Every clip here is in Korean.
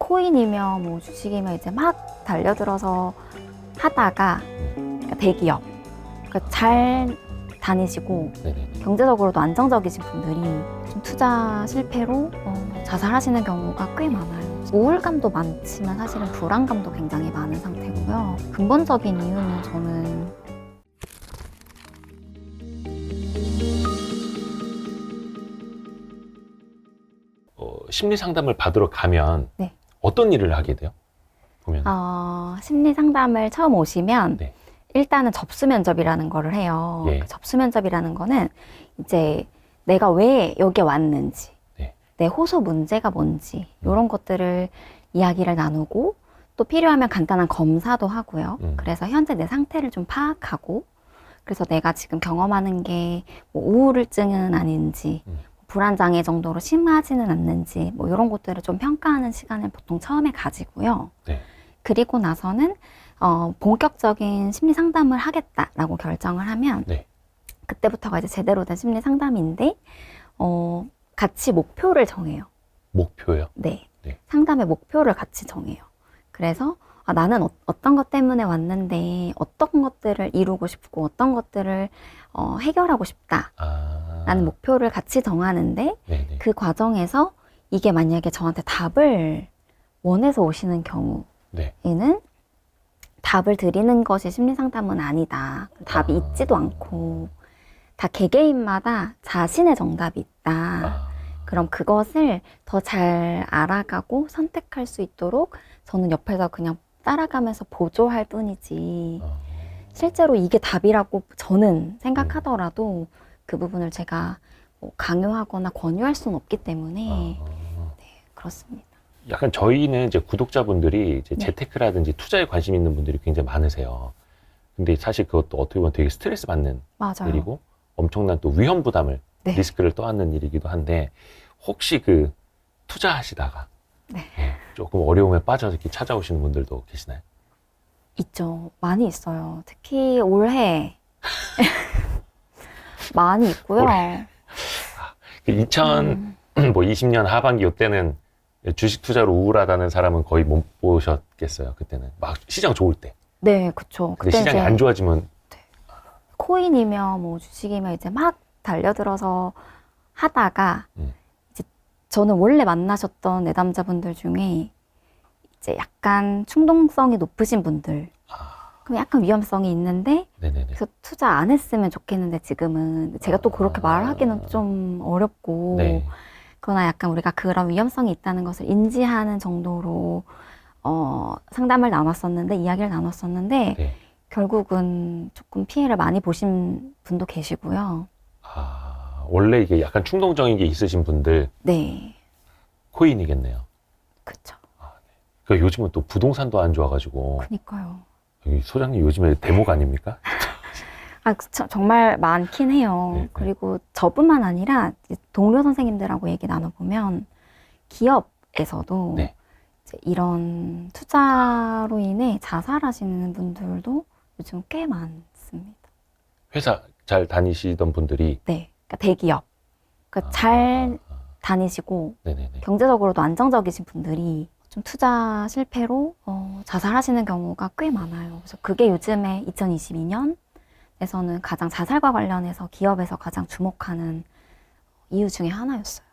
코인이며 뭐 주식이며 이제 막 달려들어서 하다가 그러니까 대기업 그러니까 잘 다니시고 네네네. 경제적으로도 안정적이신 분들이 좀 투자 실패로 자살하시는 경우가 꽤 많아요. 우울감도 많지만 사실은 불안감도 굉장히 많은 상태고요. 근본적인 이유는 저는 심리 상담을 받으러 가면 네. 어떤 일을 하게 돼요? 보면. 심리 상담을 처음 오시면 네. 일단은 접수 면접이라는 거를 해요. 예. 그 접수 면접이라는 거는 이제 내가 왜 여기에 왔는지, 네. 내 호소 문제가 뭔지 이런 것들을 이야기를 나누고 또 필요하면 간단한 검사도 하고요. 그래서 현재 내 상태를 좀 파악하고 그래서 내가 지금 경험하는 게 뭐 우울증은 아닌지 불안장애 정도로 심하지는 않는지 뭐 이런 것들을 좀 평가하는 시간을 보통 처음에 가지고요. 네. 그리고 나서는 본격적인 심리 상담을 하겠다라고 결정을 하면 네. 그때부터가 이제 제대로 된 심리 상담인데 같이 목표를 정해요. 목표요? 네. 네. 상담의 목표를 같이 정해요. 그래서 나는 어떤 것 때문에 왔는데 어떤 것들을 이루고 싶고 어떤 것들을 해결하고 싶다라는 목표를 같이 정하는데 네네. 그 과정에서 이게 만약에 저한테 답을 원해서 오시는 경우에는 네. 답을 드리는 것이 심리상담은 아니다. 답이 있지도 않고 다 개개인마다 자신의 정답이 있다. 그럼 그것을 더 잘 알아가고 선택할 수 있도록 저는 옆에서 그냥 따라가면서 보조할 뿐이지 실제로 이게 답이라고 저는 생각하더라도 그 부분을 제가 뭐 강요하거나 권유할 수는 없기 때문에 네, 그렇습니다. 약간 저희는 이제 구독자분들이 이제 네. 재테크라든지 투자에 관심 있는 분들이 굉장히 많으세요. 근데 사실 그것도 어떻게 보면 되게 스트레스 받는 맞아요. 일이고 엄청난 또 위험 부담을 네. 리스크를 떠안는 일이기도 한데 혹시 그 투자하시다가 네. 조금 어려움에 빠져서 이렇게 찾아오시는 분들도 계시나요? 있죠. 많이 있어요. 특히 올해 많이 있고요. 올해. 2020년 하반기 이때는 주식 투자로 우울하다는 사람은 거의 못 보셨겠어요. 그때는 막 시장 좋을 때. 네, 그쵸. 근데 그때 시장이 이제 안 좋아지면 코인이며 뭐 주식이며 이제 막 달려들어서 하다가 이제 저는 원래 만나셨던 내담자분들 중에 이제 약간 충동성이 높으신 분들 그럼 약간 위험성이 있는데 네네네. 그래서 투자 안 했으면 좋겠는데 지금은 제가 또 그렇게 말하기는 좀 어렵고 네. 그러나 약간 우리가 그런 위험성이 있다는 것을 인지하는 정도로 상담을 나눴었는데 이야기를 나눴었는데 네. 결국은 조금 피해를 많이 보신 분도 계시고요. 원래 이게 약간 충동적인 게 있으신 분들 네, 코인이겠네요. 그쵸. 그 요즘은 또 부동산도 안 좋아가지고 그니까요. 여기 소장님 요즘에 대목 아닙니까? 그쵸. 정말 많긴 해요. 네, 네. 그리고 저뿐만 아니라 이제 동료 선생님들하고 얘기 나눠보면 기업에서도 네. 이제 이런 투자로 인해 자살하시는 분들도 요즘 꽤 많습니다. 회사 잘 다니시던 분들이 네, 그러니까 대기업. 그러니까 잘 다니시고 네네네. 경제적으로도 안정적이신 분들이 좀 투자 실패로 자살하시는 경우가 꽤 많아요. 그래서 그게 요즘에 2022년에서는 가장 자살과 관련해서 기업에서 가장 주목하는 이유 중에 하나였어요.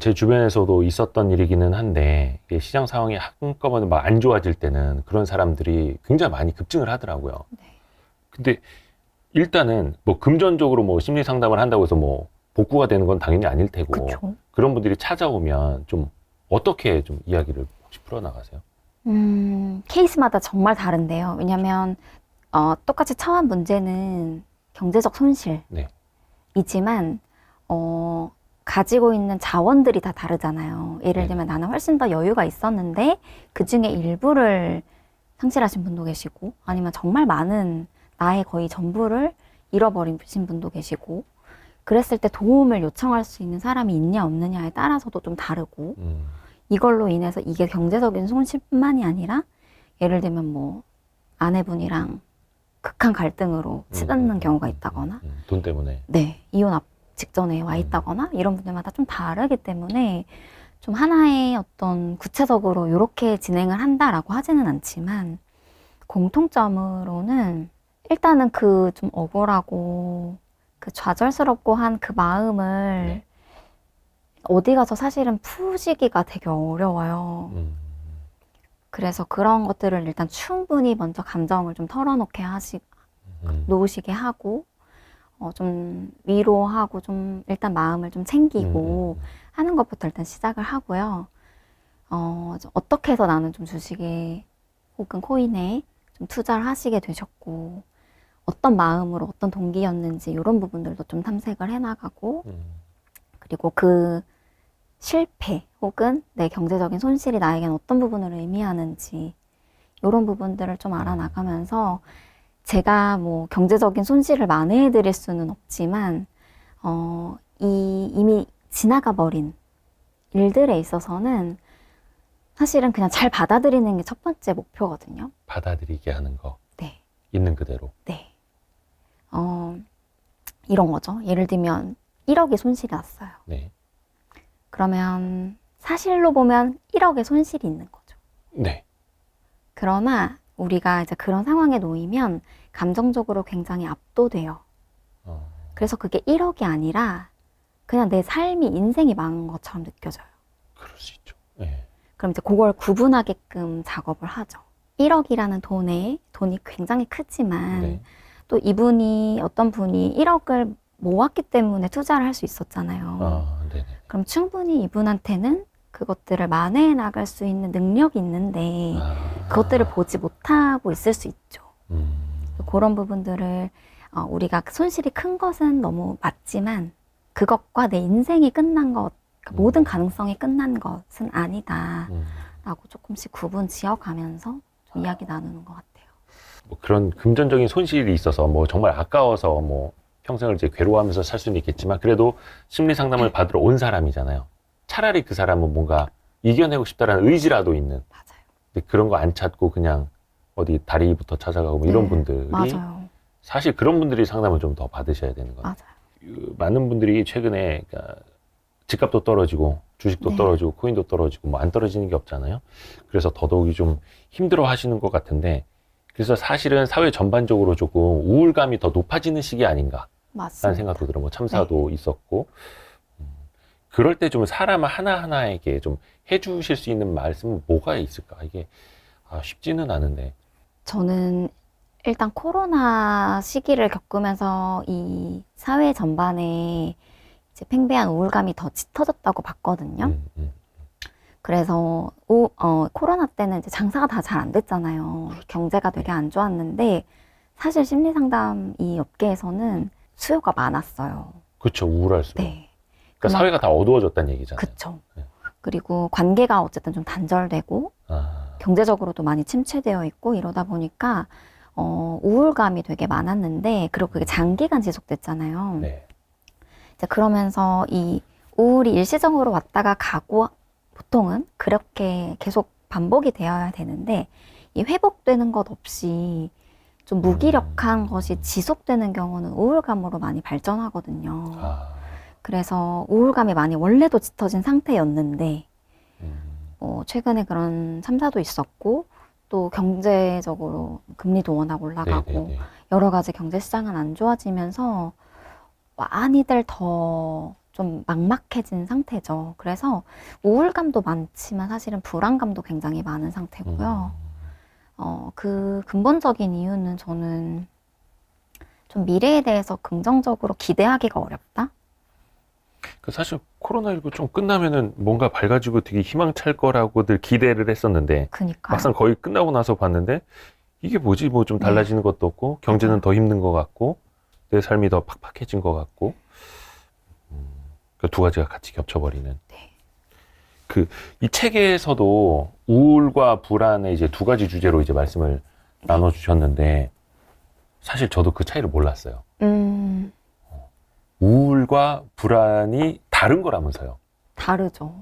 제 주변에서도 있었던 일이기는 한데 이게 시장 상황이 한꺼번에 막 안 좋아질 때는 그런 사람들이 굉장히 많이 급증을 하더라고요. 네. 근데 일단은 뭐 금전적으로 뭐 심리 상담을 한다고 해서 뭐 복구가 되는 건 당연히 아닐 테고 그쵸. 그런 분들이 찾아오면 좀 어떻게 좀 이야기를 혹시 풀어나가세요? 케이스마다 정말 다른데요. 왜냐면 똑같이 처한 문제는 경제적 네. 손실이지만 가지고 있는 자원들이 다 다르잖아요. 예를 네. 들면 나는 훨씬 더 여유가 있었는데 그 중에 일부를 상실하신 분도 계시고 아니면 정말 많은 나의 거의 전부를 잃어버리신 분도 계시고 그랬을 때 도움을 요청할 수 있는 사람이 있냐 없느냐에 따라서도 좀 다르고 이걸로 인해서 이게 경제적인 손실뿐만이 아니라 예를 들면 뭐 아내분이랑 극한 갈등으로 치닫는 경우가 있다거나 돈 때문에. 네, 이혼 직전에 와 있다거나 이런 분들마다 좀 다르기 때문에 좀 하나의 어떤 구체적으로 이렇게 진행을 한다라고 하지는 않지만 공통점으로는 일단은 그 좀 억울하고 그 좌절스럽고 한 그 마음을 네. 어디 가서 사실은 푸시기가 되게 어려워요. 그래서 그런 것들을 일단 충분히 먼저 감정을 좀 털어놓게 놓으시게 하고 좀 위로하고 좀 일단 마음을 좀 챙기고 하는 것부터 일단 시작을 하고요. 어떻게 해서 나는 좀 주식에 혹은 코인에 좀 투자를 하시게 되셨고 어떤 마음으로 어떤 동기였는지 이런 부분들도 좀 탐색을 해나가고 그리고 그 실패 혹은 내 경제적인 손실이 나에겐 어떤 부분을 의미하는지 이런 부분들을 좀 알아나가면서 제가 뭐 경제적인 손실을 만회해 드릴 수는 없지만 이미 지나가 버린 일들에 있어서는 사실은 그냥 잘 받아들이는 게 첫 번째 목표거든요. 받아들이게 하는 거. 네. 있는 그대로. 네. 이런 거죠. 예를 들면 1억의 손실이 났어요. 네. 그러면 사실로 보면 1억의 손실이 있는 거죠. 네. 그러나 우리가 이제 그런 상황에 놓이면 감정적으로 굉장히 압도돼요. 그래서 그게 1억이 아니라 그냥 내 삶이 인생이 망한 것처럼 느껴져요. 그럴 수 있죠. 네. 그럼 이제 그걸 구분하게끔 작업을 하죠. 1억이라는 돈이 굉장히 크지만 네. 또 어떤 분이 1억을 모았기 때문에 투자를 할 수 있었잖아요. 네네. 그럼 충분히 이분한테는 그것들을 만회해 나갈 수 있는 능력이 있는데 그것들을 보지 못하고 있을 수 있죠. 그런 부분들을 우리가 손실이 큰 것은 너무 맞지만 그것과 내 인생이 끝난 것, 그러니까 모든 가능성이 끝난 것은 아니다 라고 조금씩 구분 지어가면서 좀 이야기 나누는 것 같아요. 뭐 그런 금전적인 손실이 있어서 뭐 정말 아까워서 뭐 평생을 이제 괴로워하면서 살 수는 있겠지만 그래도 심리 상담을 받으러 온 사람이잖아요. 차라리 그 사람은 뭔가 이겨내고 싶다라는 의지라도 있는. 맞아요. 근데 그런 거 안 찾고 그냥 어디 다리부터 찾아가고 뭐 이런 분들이 맞아요. 사실 그런 분들이 상담을 좀 더 받으셔야 되는 거예요. 맞아요. 많은 분들이 최근에 그러니까 집값도 떨어지고 주식도 네. 떨어지고 코인도 떨어지고 뭐 안 떨어지는 게 없잖아요. 그래서 더더욱이 좀 힘들어 하시는 것 같은데 그래서 사실은 사회 전반적으로 조금 우울감이 더 높아지는 시기 아닌가 맞습니다. 라는 생각도 들어요. 뭐 참사도 있었고 그럴 때 좀 사람 하나하나에게 좀 해주실 수 있는 말씀은 뭐가 있을까? 이게 쉽지는 않은데. 저는 일단 코로나 시기를 겪으면서 이 사회 전반에 이제 팽배한 우울감이 더 짙어졌다고 봤거든요. 그래서 코로나 때는 이제 장사가 다 잘 안 됐잖아요. 경제가 되게 안 좋았는데 사실 심리 상담 이 업계에서는 수요가 많았어요. 그렇죠. 우울할수록. 네. 그러니까 사회가 다 어두워졌다는 얘기잖아요. 그쵸. 네. 그리고 관계가 어쨌든 좀 단절되고 경제적으로도 많이 침체되어 있고 이러다 보니까 우울감이 되게 많았는데 그리고 그게 장기간 지속됐잖아요. 네. 이제 그러면서 이 우울이 일시적으로 왔다가 가고 보통은 그렇게 계속 반복이 되어야 되는데 이 회복되는 것 없이 좀 무기력한 것이 지속되는 경우는 우울감으로 많이 발전하거든요. 그래서 우울감이 많이 원래도 짙어진 상태였는데 최근에 그런 참사도 있었고 또 경제적으로 금리도 워낙 올라가고 네네네. 여러 가지 경제 시장은 안 좋아지면서 많이들 더 좀 막막해진 상태죠. 그래서 우울감도 많지만 사실은 불안감도 굉장히 많은 상태고요. 그 근본적인 이유는 저는 좀 미래에 대해서 긍정적으로 기대하기가 어렵다? 그 사실 코로나19 좀 끝나면은 뭔가 밝아지고 되게 희망찰 거라고들 기대를 했었는데 그니까요. 막상 거의 끝나고 나서 봤는데 이게 뭐지? 뭐 좀 달라지는 것도 없고 경제는 더 힘든 것 같고 내 삶이 더 팍팍해진 것 같고 그 두 가지가 같이 겹쳐버리는. 네. 이 책에서도 우울과 불안의 이제 두 가지 주제로 이제 말씀을 나눠주셨는데 사실 저도 그 차이를 몰랐어요. 우울과 불안이 다른 거라면서요. 다르죠.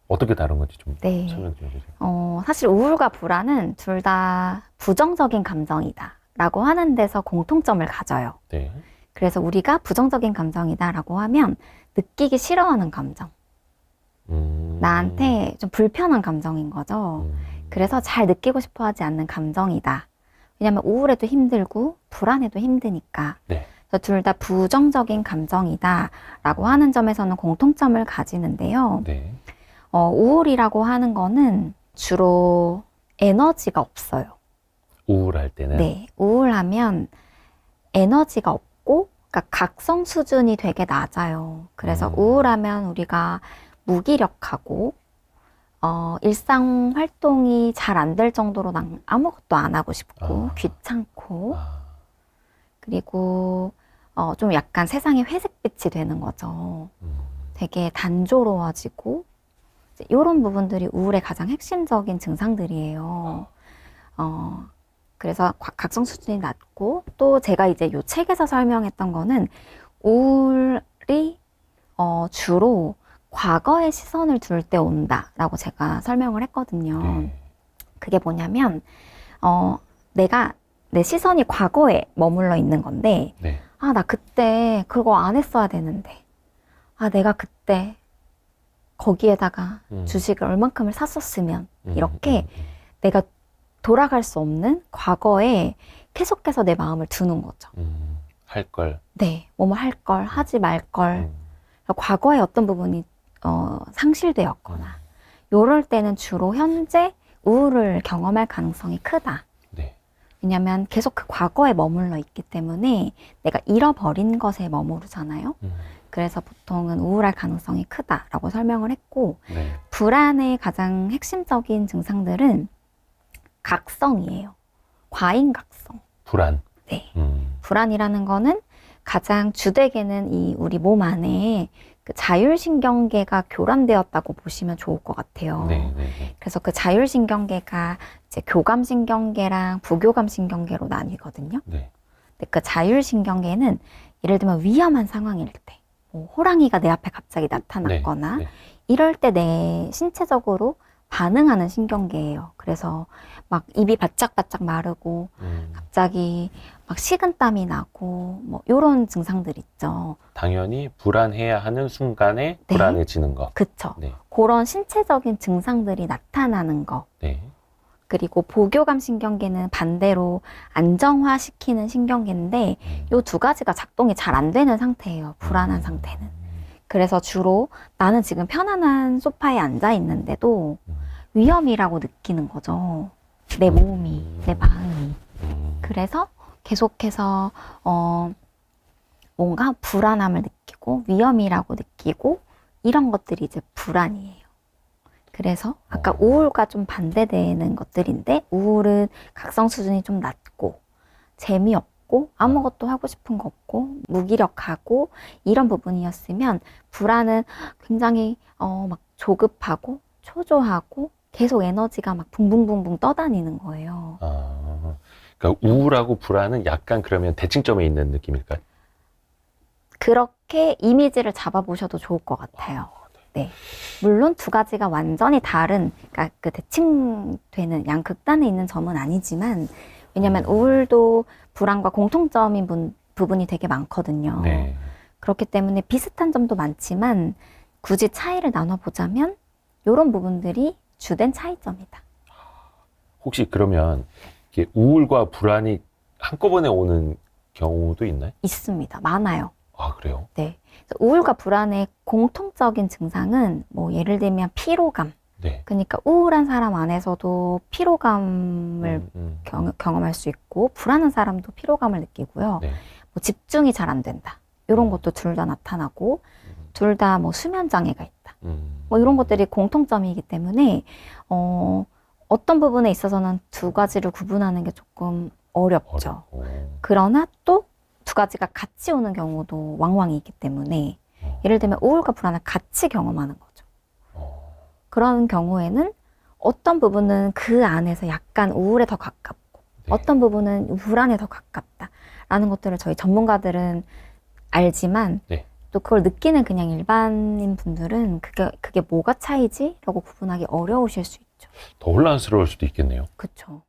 어떻게 다른 건지 좀 네. 설명 좀 해주세요. 사실 우울과 불안은 둘 다 부정적인 감정이다 라고 하는 데서 공통점을 가져요. 네. 그래서 우리가 부정적인 감정이다 라고 하면 느끼기 싫어하는 감정. 나한테 좀 불편한 감정인 거죠. 그래서 잘 느끼고 싶어 하지 않는 감정이다. 왜냐면 우울해도 힘들고 불안해도 힘드니까. 네. 둘 다 부정적인 감정이다 라고 하는 점에서는 공통점을 가지는데요. 네. 우울이라고 하는 거는 주로 에너지가 없어요. 우울할 때는. 네, 우울하면 에너지가 없고, 그러니까 각성 수준이 되게 낮아요. 그래서 우울하면 우리가 무기력하고, 일상 활동이 잘 안 될 정도로 난 아무것도 안 하고 싶고, 귀찮고, 그리고 좀 약간 세상에 회색빛이 되는 거죠. 되게 단조로워지고, 이런 부분들이 우울의 가장 핵심적인 증상들이에요. 그래서 각성 수준이 낮고, 또 제가 이제 이 책에서 설명했던 거는 우울이 주로 과거에 시선을 둘 때 온다라고 제가 설명을 했거든요. 네. 그게 뭐냐면 내가 내 시선이 과거에 머물러 있는 건데, 네. 아, 나 그때 그거 안 했어야 되는데, 아, 내가 그때 거기에다가 주식을 얼만큼을 샀었으면, 이렇게 내가 돌아갈 수 없는 과거에 계속해서 내 마음을 두는 거죠. 할 걸. 네, 뭐뭐 할 걸, 하지 말 걸. 과거에 어떤 부분이 상실되었거나, 요럴 때는 주로 현재 우울을 경험할 가능성이 크다. 네. 왜냐면 계속 그 과거에 머물러 있기 때문에 내가 잃어버린 것에 머무르잖아요. 그래서 보통은 우울할 가능성이 크다라고 설명을 했고, 네. 불안의 가장 핵심적인 증상들은 각성이에요. 과잉각성. 불안. 네. 불안이라는 거는 가장 주되게는 이 우리 몸 안에 그 자율신경계가 교란되었다고 보시면 좋을 것 같아요. 네, 네. 그래서 그 자율신경계가 이제 교감신경계랑 부교감신경계로 나뉘거든요. 네. 근데 그 자율신경계는 예를 들면 위험한 상황일 때, 뭐 호랑이가 내 앞에 갑자기 나타났거나 네. 이럴 때 내 신체적으로 반응하는 신경계예요. 그래서 막 입이 바짝바짝 마르고 갑자기 막 식은땀이 나고 뭐 이런 증상들 있죠. 당연히 불안해야 하는 순간에 네. 불안해지는 거. 그쵸. 네. 그런 신체적인 증상들이 나타나는 거. 네. 그리고 보교감 신경계는 반대로 안정화시키는 신경계인데 이 두 가지가 작동이 잘 안 되는 상태예요. 불안한 상태는. 그래서 주로 나는 지금 편안한 소파에 앉아 있는데도 위험이라고 느끼는 거죠. 내 몸이, 내 마음이. 그래서 계속해서 뭔가 불안함을 느끼고 위험이라고 느끼고 이런 것들이 이제 불안이에요. 그래서 아까 우울과 좀 반대되는 것들인데, 우울은 각성 수준이 좀 낮고 재미없고 아무것도 하고 싶은 거 없고 무기력하고 이런 부분이었으면, 불안은 굉장히 막 조급하고 초조하고 계속 에너지가 막 붕붕붕붕 떠다니는 거예요. 그러니까 우울하고 불안은 약간 그러면 대칭점에 있는 느낌일까요? 그렇게 이미지를 잡아보셔도 좋을 것 같아요. 네. 물론 두 가지가 완전히 다른, 그러니까 그 대칭되는 양극단에 있는 점은 아니지만, 왜냐면 우울도 불안과 공통점인 부분이 되게 많거든요. 네. 그렇기 때문에 비슷한 점도 많지만 굳이 차이를 나눠보자면 이런 부분들이 주된 차이점이다. 혹시 그러면 이게 우울과 불안이 한꺼번에 오는 경우도 있나요? 있습니다. 많아요. 아, 그래요? 네. 그래서 우울과 불안의 공통적인 증상은 뭐 예를 들면 피로감. 네. 그러니까 우울한 사람 안에서도 피로감을 경험할 수 있고, 불안한 사람도 피로감을 느끼고요. 네. 뭐 집중이 잘 안 된다. 이런 것도 둘 다 나타나고, 둘 다 뭐 수면 장애가 있다. 뭐 이런 것들이 공통점이기 때문에 어떤 부분에 있어서는 두 가지를 구분하는 게 조금 어렵죠. 그러나 또 두 가지가 같이 오는 경우도 왕왕이 있기 때문에, 예를 들면 우울과 불안을 같이 경험하는 거죠. 그런 경우에는 어떤 부분은 그 안에서 약간 우울에 더 가깝고, 네. 어떤 부분은 불안에 더 가깝다라는 것들을 저희 전문가들은 알지만, 네. 또 그걸 느끼는 그냥 일반인 분들은 그게 뭐가 차이지? 라고 구분하기 어려우실 수 있죠. 더 혼란스러울 수도 있겠네요. 그렇죠.